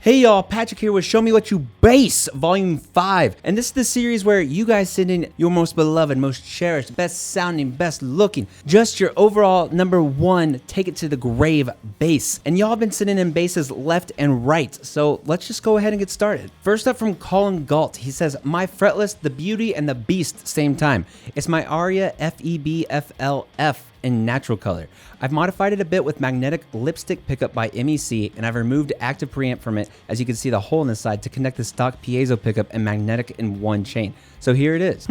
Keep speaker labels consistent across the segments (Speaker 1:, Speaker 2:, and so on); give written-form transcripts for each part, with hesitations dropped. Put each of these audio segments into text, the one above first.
Speaker 1: Hey y'all, Patrick here with Show Me What You Bass, Volume 5. And this is the series where you guys send in your most beloved, most cherished, best sounding, best looking, just your overall #1, take it to the grave bass. And y'all have been sending in basses left and right, so let's just go ahead and get started. First up from Colin Galt, he says, my fretless, the beauty and the beast, same time. It's my Aria EHB1005MS in natural color. I've modified it a bit with magnetic lipstick pickup by MEC, and I've removed active preamp from it, as you can see the hole in the side, to connect the stock piezo pickup and magnetic in one chain. So here it is.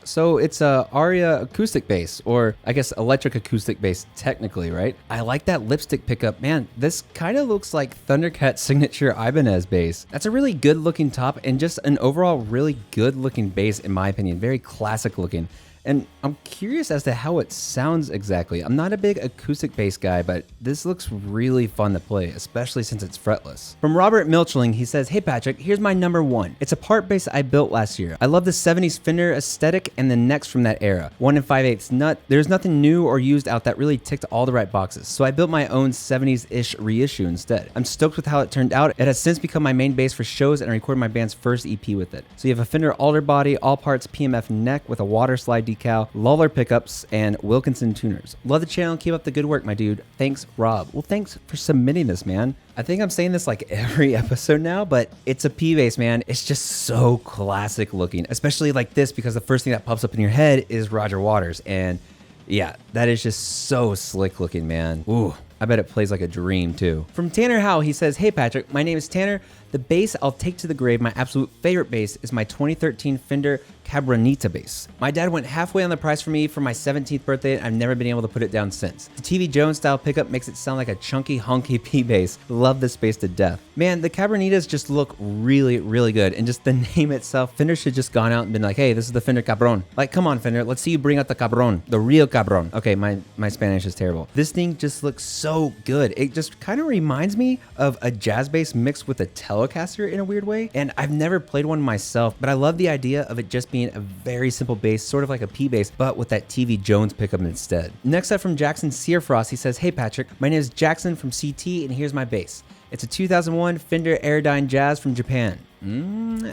Speaker 1: So it's a Aria acoustic bass, or I guess electric acoustic bass technically, right? I like that lipstick pickup. Man, this kind of looks like Thundercat's signature Ibanez bass. That's a really good looking top and just an overall really good looking bass in my opinion. Very classic looking. And I'm curious as to how it sounds exactly. I'm not a big acoustic bass guy, but this looks really fun to play, especially since it's fretless. From Robert Milchling, he says, hey Patrick, here's my #1. It's a part bass I built last year. I love the 70s Fender aesthetic and the necks from that era. 1 5/8 nut. There's nothing new or used out that really ticked all the right boxes, so I built my own 70s-ish reissue instead. I'm stoked with how it turned out. It has since become my main bass for shows, and I recorded my band's first EP with it. So you have a Fender alder body, all parts PMF neck with a water slide decal, Lawler pickups, and Wilkinson tuners. Love the channel. Keep up the good work, my dude. Thanks, Rob. Well, thanks for submitting this, man. I think I'm saying this like every episode now, but it's a P bass, man. It's just so classic looking, especially like this, because the first thing that pops up in your head is Roger Waters. And yeah, that is just so slick looking, man. Ooh. I bet it plays like a dream too. From Tanner Howe, he says, hey Patrick, my name is Tanner. The bass I'll take to the grave, my absolute favorite bass, is my 2013 Fender Cabronita bass. My dad went halfway on the price for me for my 17th birthday, and I've never been able to put it down since. The TV Jones style pickup makes it sound like a chunky, hunky P bass. Love this bass to death. Man, the Cabronitas just look really, really good, and just the name itself, Fender should just gone out and been like, hey, this is the Fender Cabron. Like, come on, Fender, let's see you bring out the Cabron, the real Cabron. Okay, my Spanish is terrible. This thing just looks so good. It just kind of reminds me of a jazz bass mixed with a Telecaster in a weird way, and I've never played one myself, but I love the idea of it just being a very simple bass, sort of like a P bass, but with that TV Jones pickup instead. Next up from Jackson Searfrost, he says, hey Patrick, my name is Jackson from CT, and here's my bass. It's a 2001 Fender Aerodyne Jazz from Japan. I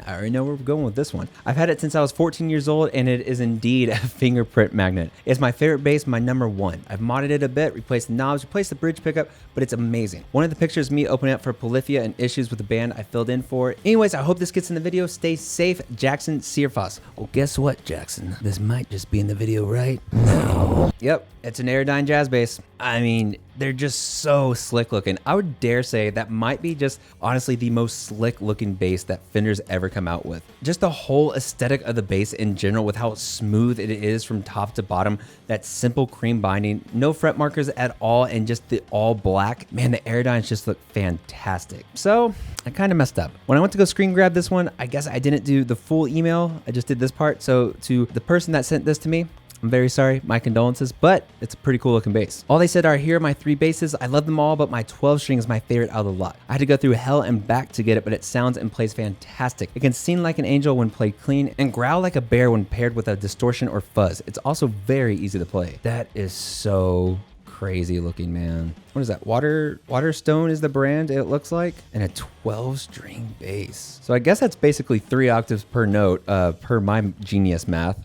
Speaker 1: already know where we're going with this one. I've had it since I was 14 years old, and it is indeed a fingerprint magnet. It's my favorite bass, my #1. I've modded it a bit, replaced the knobs, replaced the bridge pickup, but it's amazing. One of the pictures of me opening up for Polyphia and issues with the band I filled in for. Anyways, I hope this gets in the video. Stay safe, Jackson Searfoss. Well, guess what, Jackson? This might just be in the video right now. Yep, it's an Aerodyne Jazz bass. I mean, they're just so slick looking. I would dare say that might be just honestly the most slick looking bass that Fender's ever come out with. Just the whole aesthetic of the bass in general, with how smooth it is from top to bottom, that simple cream binding, no fret markers at all, and just the all black. Man, the Aerodynes just look fantastic. So I kind of messed up. When I went to go screen grab this one, I guess I didn't do the full email. I just did this part. So to the person that sent this to me, I'm very sorry, my condolences, but it's a pretty cool looking bass. All they said are, here are my 3 basses. I love them all, but my 12 string is my favorite out of the lot. I had to go through hell and back to get it, but it sounds and plays fantastic. It can sing like an angel when played clean and growl like a bear when paired with a distortion or fuzz. It's also very easy to play. That is so crazy looking, man. What is that? Waterstone is the brand, it looks like, and a 12 string bass. So I guess that's basically 3 octaves per note, per my genius math.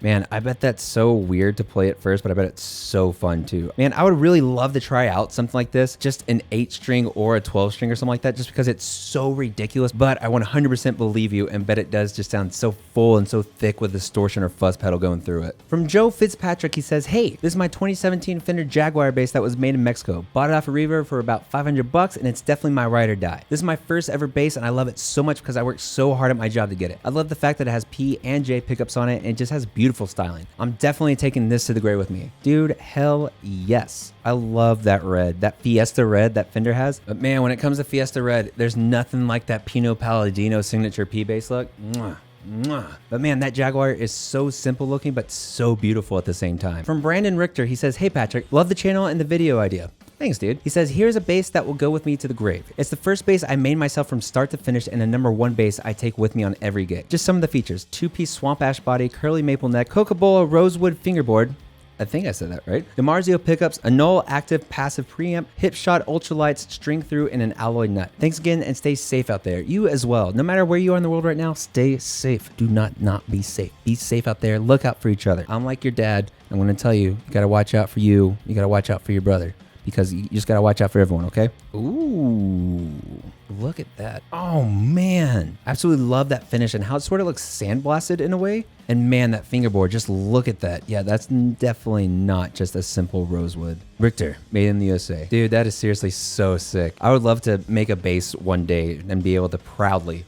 Speaker 1: Man, I bet that's so weird to play at first, but I bet it's so fun too. Man, I would really love to try out something like this, just an 8 string or a 12 string or something like that, just because it's so ridiculous, but I 100% believe you and bet it does just sound so full and so thick with distortion or fuzz pedal going through it. From Joe Fitzpatrick, he says, hey, this is my 2017 Fender Jaguar bass that was made in Mexico. Bought it off of Reverb for about $500, and it's definitely my ride or die. This is my first ever bass, and I love it so much because I worked so hard at my job to get it. I love the fact that it has P and J pickups on it, and it just has beautiful styling. I'm definitely taking this to the grave with me. Dude, hell yes. I love that red, that Fiesta red that Fender has. But man, when it comes to Fiesta red, there's nothing like that Pino Palladino signature P bass look. Mwah. But man, that Jaguar is so simple looking, but so beautiful at the same time. From Brandon Richter, he says, hey Patrick, love the channel and the video idea. Thanks, dude. He says, here's a bass that will go with me to the grave. It's the first bass I made myself from start to finish, and a #1 bass I take with me on every gig. Just some of the features: 2-piece swamp ash body, curly maple neck, Coca-Cola rosewood fingerboard, I think I said that right. DiMarzio pickups, a null active passive preamp, Hipshot ultralights, string through, and an alloy nut. Thanks again, and stay safe out there. You as well. No matter where you are in the world right now, stay safe. Do not be safe. Be safe out there. Look out for each other. I'm like your dad. I'm going to tell you, you got to watch out for you. You got to watch out for your brother. Because you just got to watch out for everyone, okay? Ooh, look at that. Oh, man. Absolutely love that finish and how it sort of looks sandblasted in a way. And man, that fingerboard, just look at that. Yeah, that's definitely not just a simple rosewood. Richter, made in the USA. Dude, that is seriously so sick. I would love to make a bass one day and be able to proudly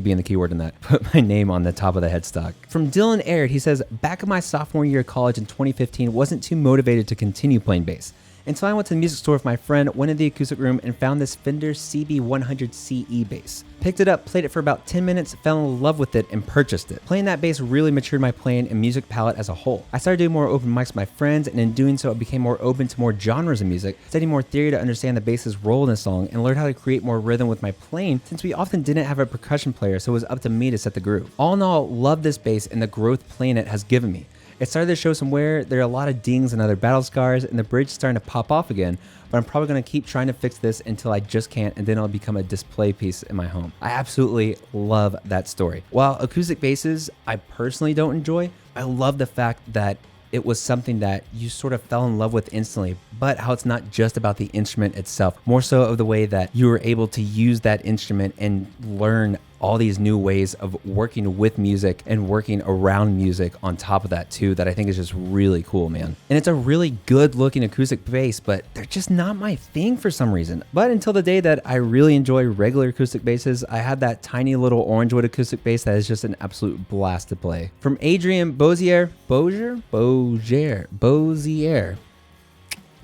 Speaker 1: being the keyword in that, put my name on the top of the headstock. From Dylan Aird, he says, back in my sophomore year of college in 2015, wasn't too motivated to continue playing bass. Until I went to the music store with my friend, went in the acoustic room, and found this Fender CB100CE bass. Picked it up, played it for about 10 minutes, fell in love with it, and purchased it. Playing that bass really matured my playing and music palette as a whole. I started doing more open mics with my friends, and in doing so, I became more open to more genres of music, studying more theory to understand the bass's role in a song, and learned how to create more rhythm with my playing, since we often didn't have a percussion player, so it was up to me to set the groove. All in all, love this bass and the growth playing it has given me. It started to show some wear, there are a lot of dings and other battle scars, and the bridge is starting to pop off again, but I'm probably going to keep trying to fix this until I just can't, and then it'll become a display piece in my home. I absolutely love that story. While acoustic basses I personally don't enjoy, I love the fact that it was something that you sort of fell in love with instantly, but how it's not just about the instrument itself, more so of the way that you were able to use that instrument and learn all these new ways of working with music and working around music on top of that too, that I think is just really cool, man. And it's a really good looking acoustic bass, but they're just not my thing for some reason. But until the day that I really enjoy regular acoustic basses, I had that tiny little orange wood acoustic bass that is just an absolute blast to play. From Adrian Bozier.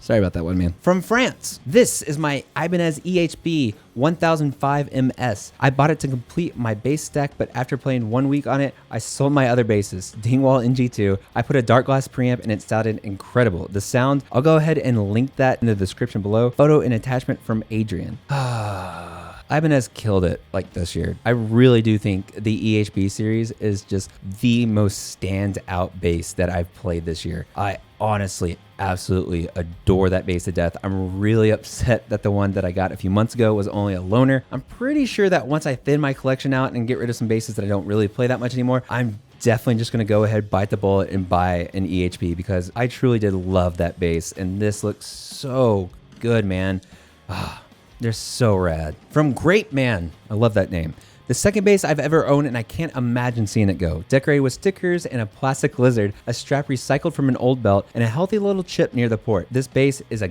Speaker 1: Sorry about that one, man. From France, this is my Ibanez EHB1005MS. I bought it to complete my bass stack, but after playing 1 week on it, I sold my other basses. Dingwall NG2. I put a dark glass preamp and it sounded incredible. The sound, I'll go ahead and link that in the description below. Photo and attachment from Adrian. Ibanez killed it like this year. I really do think the EHB series is just the most standout bass that I've played this year. I honestly absolutely adore that bass to death. I'm really upset that the one that I got a few months ago was only a loaner. I'm pretty sure that once I thin my collection out and get rid of some basses that I don't really play that much anymore, I'm definitely just gonna go ahead, bite the bullet, and buy an EHB because I truly did love that bass, and this looks so good, man. They're so rad. From Grape Man, I love that name. The second bass I've ever owned, and I can't imagine seeing it go. Decorated with stickers and a plastic lizard, a strap recycled from an old belt, and a healthy little chip near the port. This bass is a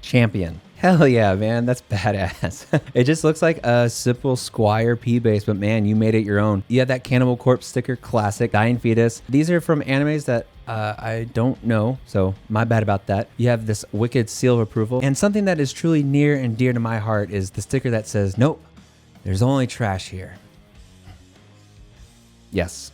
Speaker 1: champion. Hell yeah, man, that's badass. It just looks like a simple Squier P bass, but man, you made it your own. You have that Cannibal Corpse sticker, classic, Dying Fetus. These are from animes that I don't know, so my bad about that. You have this wicked seal of approval, and something that is truly near and dear to my heart is the sticker that says, nope, there's only trash here. Yes,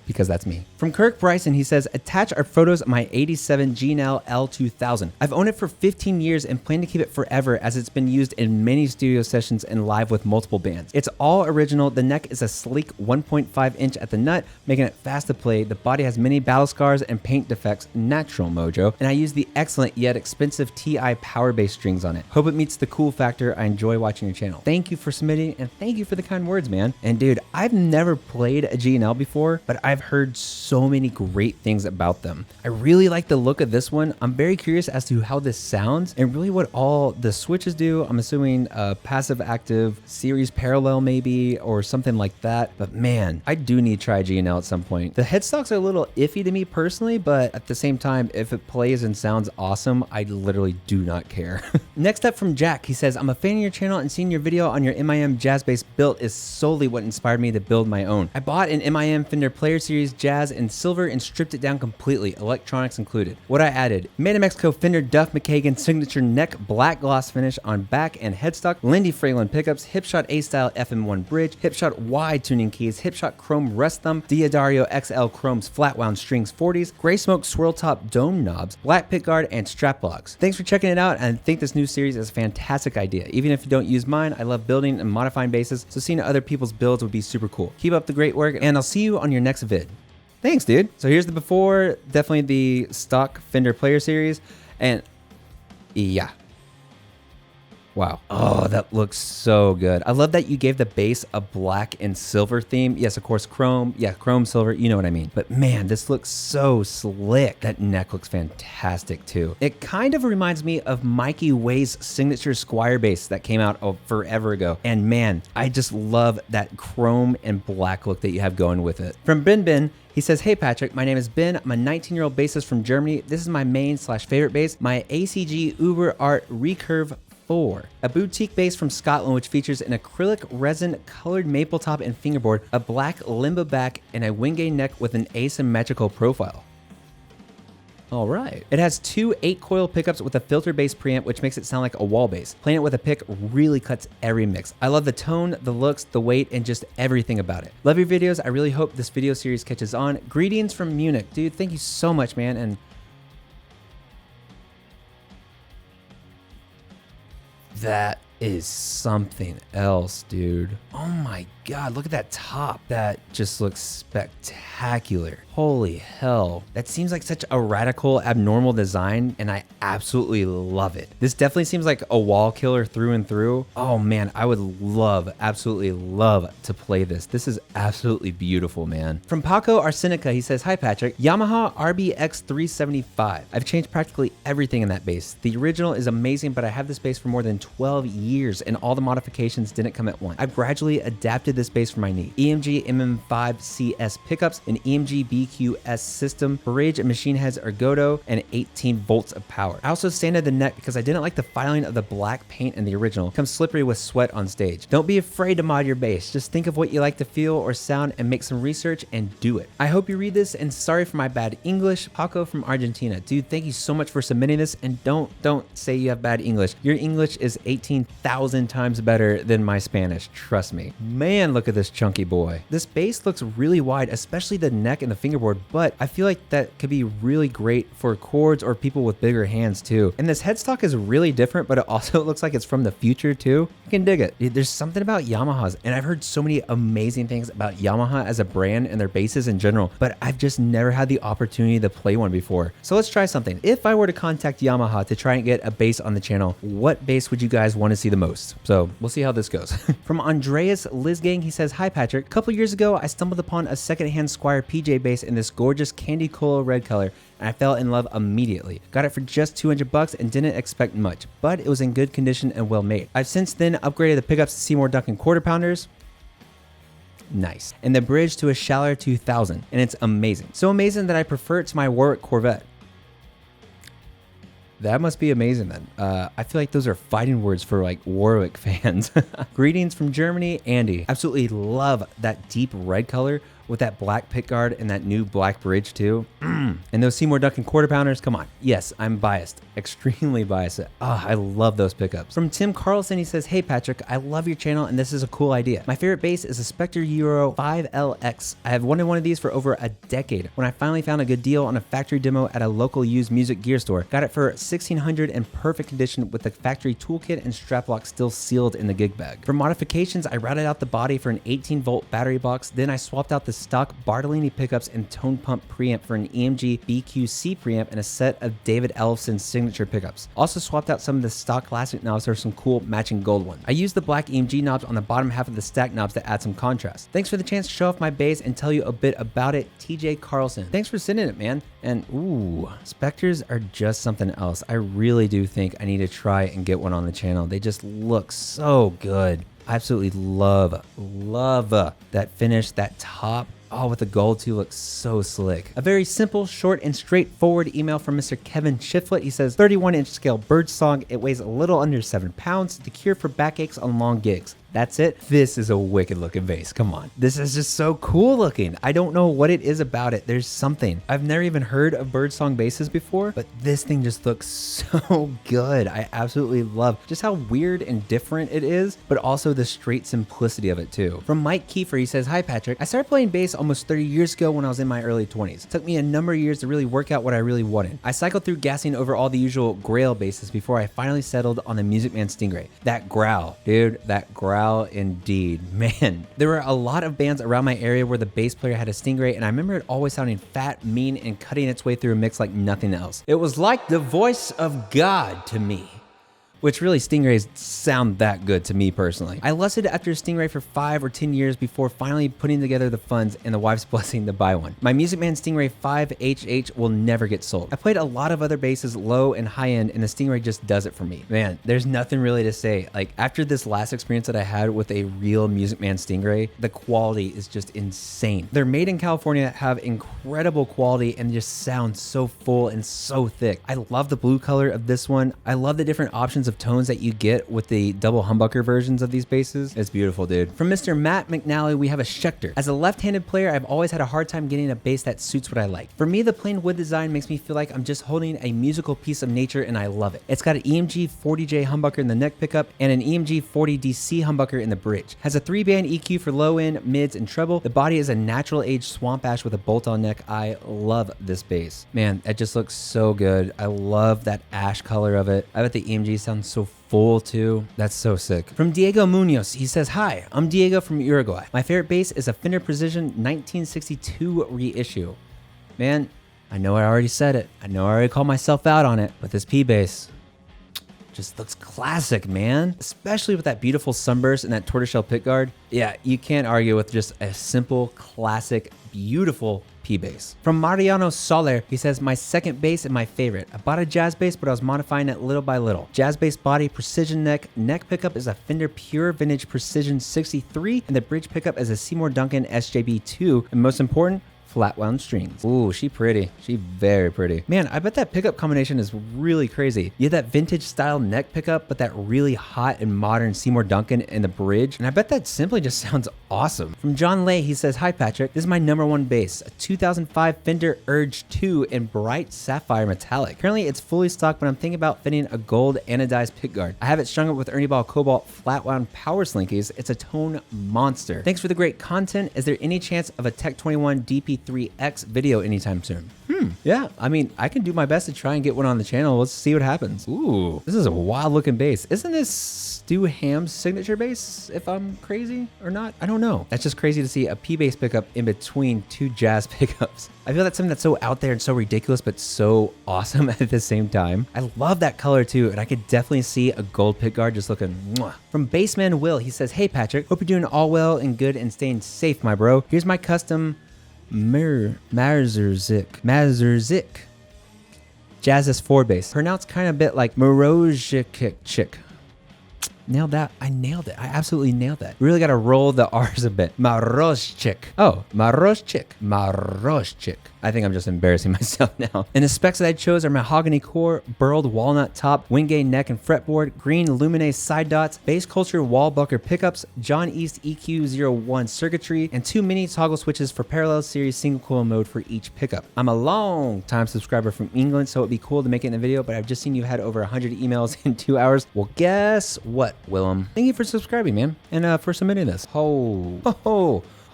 Speaker 1: because that's me. From Kirk Bryson, he says, attach our photos of my 87 G&L L-2000. I've owned it for 15 years and plan to keep it forever as it's been used in many studio sessions and live with multiple bands. It's all original. The neck is a sleek 1.5 inch at the nut, making it fast to play. The body has many battle scars and paint defects, natural mojo, and I use the excellent yet expensive TI power bass strings on it. Hope it meets the cool factor. I enjoy watching your channel. Thank you for submitting, and thank you for the kind words, man. And dude, I've never played a G&L before, but I've heard so many great things about them. I really like the look of this one. I'm very curious as to how this sounds and really what all the switches do. I'm assuming a passive active series parallel maybe or something like that. But man, I do need to try G&L at some point. The headstocks are a little iffy to me personally, but at the same time, if it plays and sounds awesome, I literally do not care. Next up from Jack, he says, I'm a fan of your channel and seeing your video on your MIM jazz bass built is solely what inspired me to build my own. I bought an MIM Fender Player Series Jazz in silver and stripped it down completely, electronics included. What I added: Made in Mexico Fender Duff McKagan signature neck black gloss finish on back and headstock, Lindy Fralin pickups, Hipshot A-style FM1 bridge, Hipshot Y tuning keys, Hipshot chrome rest thumb, Diodario XL chromes flat wound strings 40s, gray smoke swirl top dome knobs, black pickguard, and strap locks. Thanks for checking it out, and I think this new series is a fantastic idea. Even if you don't use mine, I love building and modifying basses, so seeing other people's builds would be super cool. Keep up the great work, and I'll see you on your next vid. Thanks, dude. So here's the before, definitely the stock Fender Player Series, and yeah. Wow. Oh, that looks so good. I love that you gave the bass a black and silver theme. Yes, of course, chrome. Yeah, chrome, silver, you know what I mean. But man, this looks so slick. That neck looks fantastic too. It kind of reminds me of Mikey Way's signature Squier bass that came out forever ago. And man, I just love that chrome and black look that you have going with it. From Ben, he says, hey Patrick, my name is Ben. I'm a 19-year-old bassist from Germany. This is my main/favorite bass, my ACG Uber Art Recurve 4, a boutique bass from Scotland which features an acrylic resin colored maple top and fingerboard, a black limbo back, and a wingate neck with an asymmetrical profile. All right. It has two 8-coil pickups with a filter bass preamp, which makes it sound like a wall bass. Playing it with a pick really cuts every mix. I love the tone, the looks, the weight, and just everything about it. Love your videos. I really hope this video series catches on. Greetings from Munich. Dude, thank you so much, man. And that is something else, dude. Oh my God, look at that top. That just looks spectacular. Holy hell. That seems like such a radical, abnormal design, and I absolutely love it. This definitely seems like a wall killer through and through. Oh man, I would love, absolutely love to play this. This is absolutely beautiful, man. From Paco Arsenica, he says, hi Patrick, Yamaha RBX 375. I've changed practically everything in that bass. The original is amazing, but I have this bass for more than 12 years, and all the modifications didn't come at once. I've gradually adapted this bass for my needs. EMG MM5CS pickups, an EMG BQS system, bridge and machine heads ergodo, and 18 volts of power. I also sanded the neck because I didn't like the filing of the black paint in the original. It comes slippery with sweat on stage. Don't be afraid to mod your bass. Just think of what you like to feel or sound and make some research and do it. I hope you read this, and sorry for my bad English. Paco from Argentina. Dude, thank you so much for submitting this, and don't say you have bad English. Your English is 18,000 times better than my Spanish, trust me. Man, look at this chunky boy. This bass looks really wide, especially the neck and the fingerboard, but I feel like that could be really great for chords or people with bigger hands too. And this headstock is really different, but it also looks like it's from the future too. You can dig it. There's something about Yamahas, and I've heard so many amazing things about Yamaha as a brand and their basses in general, but I've just never had the opportunity to play one before. So let's try something. If I were to contact Yamaha to try and get a bass on the channel, what bass would you guys want to see the most? So we'll see how this goes. From Andreas Lizgang, he says, hi Patrick. A couple years ago, I stumbled upon a secondhand Squier PJ bass in this gorgeous candy cola red color, and I fell in love immediately. Got it for just 200 bucks and didn't expect much, but it was in good condition and well made. I've since then upgraded the pickups to Seymour Duncan quarter pounders. Nice. And the bridge to a Schaller 2000, and it's amazing. So amazing that I prefer it to my Warwick Corvette. That must be amazing then. I feel like those are fighting words for like Warwick fans. Greetings from Germany, Andy. Absolutely love that deep red color with that black pickguard and that new black bridge too. And those Seymour Duncan quarter pounders, come on. Yes, I'm biased, extremely biased. Oh, I love those pickups. From Tim Carlson, he says, hey Patrick, I love your channel and this is a cool idea. My favorite bass is a Spectre Euro 5LX. I have wanted one of these for over a decade. When I finally found a good deal on a factory demo at a local used music gear store, got it for $1,600 in perfect condition with the factory toolkit and strap lock still sealed in the gig bag. For modifications, I routed out the body for an 18-volt battery box, then I swapped out the stock Bartolini pickups and tone pump preamp for an EMG BQC preamp and a set of David Ellefson's signature pickups. Also swapped out some of the stock classic knobs for some cool matching gold ones. I used the black EMG knobs on the bottom half of the stack knobs to add some contrast. Thanks for the chance to show off my bass and tell you a bit about it, TJ Carlson. Thanks for sending it, man. And ooh, Spectres are just something else. I really do think I need to try and get one on the channel. They just look so good. I absolutely love that finish, that top. Oh, with the gold too, looks so slick. A very simple, short, and straightforward email from Mr. Kevin Shiflett. He says, 31-inch scale Birdsong. It weighs a little under 7 pounds. The cure for backaches on long gigs. That's it. This is a wicked looking bass. Come on. This is just so cool looking. I don't know what it is about it. There's something. I've never even heard of Birdsong basses before, but this thing just looks so good. I absolutely love just how weird and different it is, but also the straight simplicity of it too. From Mike Kiefer, he says, hi Patrick. I started playing bass almost 30 years ago when I was in my early 20s. It took me a number of years to really work out what I really wanted. I cycled through gassing over all the usual grail basses before I finally settled on the Man Stingray. That growl, dude, that growl. morale indeed. Man, there were a lot of bands around my area where the bass player had a Stingray, and I remember it always sounding fat, mean, and cutting its way through a mix like nothing else. It was like the voice of God to me. Which really, Stingrays sound that good to me personally. I lusted after a Stingray for 5 or 10 years before finally putting together the funds and the wife's blessing to buy one. My Music Man Stingray 5HH will never get sold. I played a lot of other basses, low and high end, and the Stingray just does it for me. Man, there's nothing really to say. Like, after this last experience that I had with a real Music Man Stingray, the quality is just insane. They're made in California, have incredible quality, and just sound so full and so thick. I love the blue color of this one. I love the different options of tones that you get with the double humbucker versions of these basses. It's beautiful, dude. From Mr. Matt McNally, we have a Schecter. As a left-handed player, I've always had a hard time getting a bass that suits what I like. For me, the plain wood design makes me feel like I'm just holding a musical piece of nature, and I love it. It's got an EMG 40J humbucker in the neck pickup and an EMG 40DC humbucker in the bridge. Has a 3-band EQ for low end, mids, and treble. The body is a natural aged swamp ash with a bolt-on neck. I love this bass. Man, it just looks so good. I love that ash color of it. I bet the EMG sounds so full too. That's so sick. From Diego Munoz, he says, "Hi, I'm Diego from Uruguay. My favorite bass is a Fender Precision 1962 reissue." Man, I know I already said it. I know I already called myself out on it, but this P bass just looks classic, man. Especially with that beautiful sunburst and that tortoiseshell pickguard. Yeah, you can't argue with just a simple, classic, beautiful P bass. From Mariano Soler, he says, "My second bass and my favorite. I bought a jazz bass, but I was modifying it little by little. Jazz bass body, precision neck. Neck pickup is a Fender Pure Vintage Precision 63, and the bridge pickup is a Seymour Duncan SJB2, and most important, flat wound strings." Ooh, she pretty. She very pretty. Man, I bet that pickup combination is really crazy. You have that vintage style neck pickup, but that really hot and modern Seymour Duncan in the bridge. And I bet that simply just sounds awesome. From John Lay, he says, "Hi Patrick, this is my #1 bass, a 2005 Fender Urge II in bright sapphire metallic. Currently it's fully stocked, but I'm thinking about fitting a gold anodized pickguard. I have it strung up with Ernie Ball Cobalt flat wound power slinkies. It's a tone monster. Thanks for the great content. Is there any chance of a Tech 21 DP3X video anytime soon?" Yeah, I mean, I can do my best to try and get one on the channel. Let's see what happens. Ooh, this is a wild looking bass. Isn't this Stu Ham's signature bass, if I'm crazy or not? I don't know. That's just crazy to see a P bass pickup in between two jazz pickups. I feel that's something that's so out there and so ridiculous, but so awesome at the same time. I love that color too, and I could definitely see a gold pickguard just looking mwah. From Bassman Will, he says, "Hey Patrick, hope you're doing all well and good and staying safe, my bro. Here's my custom Maruszczyk Jazz S4 bass. Pronounced kind of a bit like Maruszczyk. Nailed that. I nailed it. I absolutely nailed that. Really got to roll the R's a bit. Maruszczyk. Oh, Maruszczyk. I think I'm just embarrassing myself now. And the specs that I chose are mahogany core, burled walnut top, Wingate neck and fretboard, green Lumine side dots, bass culture wall bucker pickups, John East EQ01 circuitry, and 2 mini toggle switches for parallel series single coil mode for each pickup. I'm a long time subscriber from England, so it'd be cool to make it in the video, but I've just seen you had over 100 emails in 2 hours. Well, guess what, Willem? Thank you for subscribing, man, and for submitting this.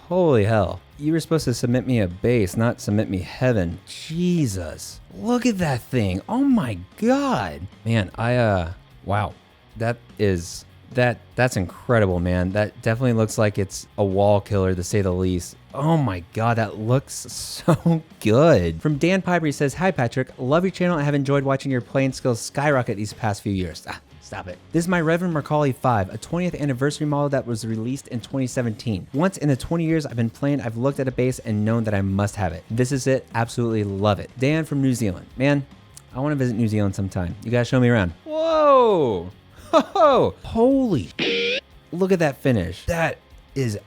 Speaker 1: Holy hell. You were supposed to submit me a bass, not submit me heaven. Jesus. Look at that thing. Oh my God. Man, wow. That's incredible, man. That definitely looks like it's a wall killer, to say the least. Oh my God, that looks so good. From Dan Piper, he says, "Hi Patrick, love your channel. I have enjoyed watching your playing skills skyrocket these past few years." Stop it. This is my Reverend Macaulay 5, a 20th anniversary model that was released in 2017. Once in the 20 years I've been playing, I've looked at a bass and known that I must have it. This is it. Absolutely love it. Dan from New Zealand. Man, I want to visit New Zealand sometime. You guys show me around. Whoa. Holy look at that finish. That is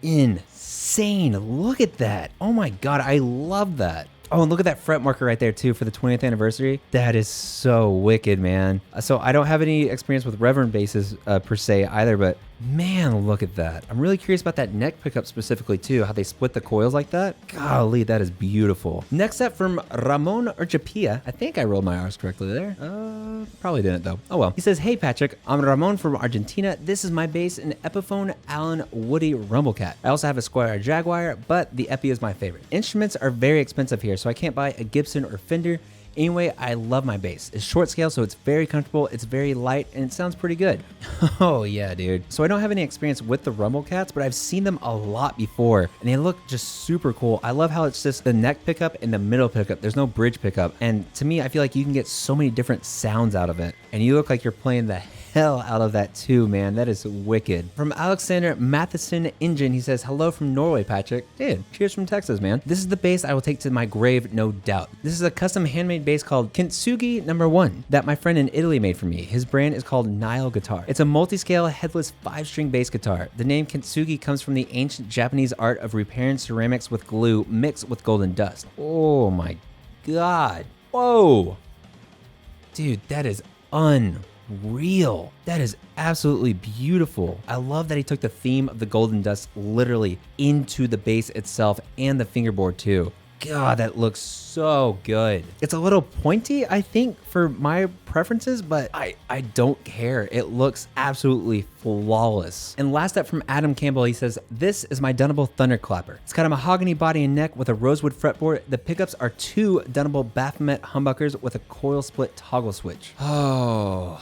Speaker 1: insane. Look at that. Oh my God, I love that. Oh, and look at that fret marker right there too for the 20th anniversary. That is so wicked, man. So I don't have any experience with Reverend basses per se either, but man, look at that. I'm really curious about that neck pickup specifically too, how they split the coils like that. Golly, that is beautiful. Next up from Ramon Urchapia. I think I rolled my R's correctly there. Probably didn't though. Oh well. He says, "Hey Patrick, I'm Ramon from Argentina. This is my bass, an Epiphone Allen Woody Rumblekat. I also have a Squier Jaguar, but the Epi is my favorite. Instruments are very expensive here, so I can't buy a Gibson or Fender. Anyway, I love my bass. It's short scale, so it's very comfortable, it's very light, and it sounds pretty good. Oh yeah, dude. So I don't have any experience with the Rumblecats, but I've seen them a lot before, and they look just super cool. I love how it's just the neck pickup and the middle pickup. There's no bridge pickup. And to me, I feel like you can get so many different sounds out of it. And you look like you're playing the hell out of that too, man. That is wicked. From Alexander Matheson Engine, he says, hello from Norway, Patrick. Dude, cheers from Texas, man. This is the bass I will take to my grave, no doubt. This is a custom handmade bass called Kintsugi #1 that my friend in Italy made for me. His brand is called Nile Guitar. It's a multi-scale headless 5-string bass guitar. The name Kintsugi comes from the ancient Japanese art of repairing ceramics with glue mixed with golden dust. Oh my God. Whoa. Dude, that is unreal. That is absolutely beautiful. I love that he took the theme of the golden dust literally into the bass itself and the fingerboard too. God, that looks so good. It's a little pointy, I think, for my preferences, but I don't care. It looks absolutely flawless. And last up from Adam Campbell, he says, this is my Dunable Thunderclapper. It's got a mahogany body and neck with a rosewood fretboard. The pickups are 2 Dunable Baphomet humbuckers with a coil split toggle switch. Oh.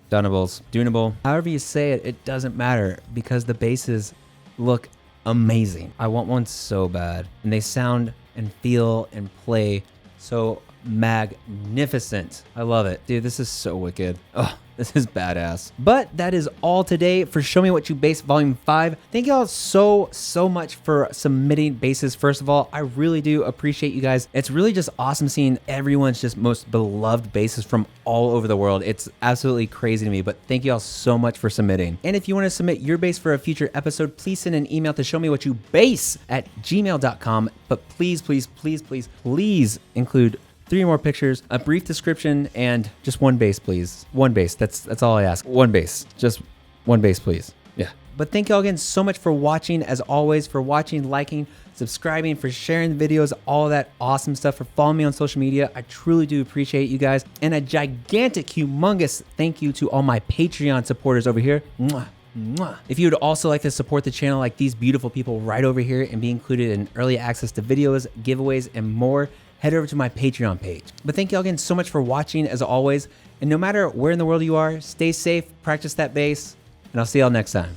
Speaker 1: Dunable. However you say it, it doesn't matter because the basses look amazing. I want one so bad. And they sound and feel and play so magnificent. I love it. Dude, this is so wicked. Oh, this is badass. But that is all today for Show Me What You Bass Volume 5. Thank y'all so much for submitting basses. First of all, I really do appreciate you guys. It's really just awesome seeing everyone's just most beloved basses from all over the world. It's absolutely crazy to me, but thank y'all so much for submitting. And if you want to submit your bass for a future episode, please send an email to showmewhatyoubase@gmail.com. But please include 3 more pictures, a brief description, and just one bass, please. One bass. That's all I ask. One bass. Just one bass, please. Yeah. But thank y'all again so much for watching, as always, for watching, liking, subscribing, for sharing the videos, all that awesome stuff, for following me on social media. I truly do appreciate you guys. And a gigantic, humongous thank you to all my Patreon supporters over here. Mwah. If you would also like to support the channel like these beautiful people right over here and be included in early access to videos, giveaways, and more, head over to my Patreon page. But thank y'all again so much for watching, as always. And no matter where in the world you are, stay safe, practice that bass, and I'll see y'all next time.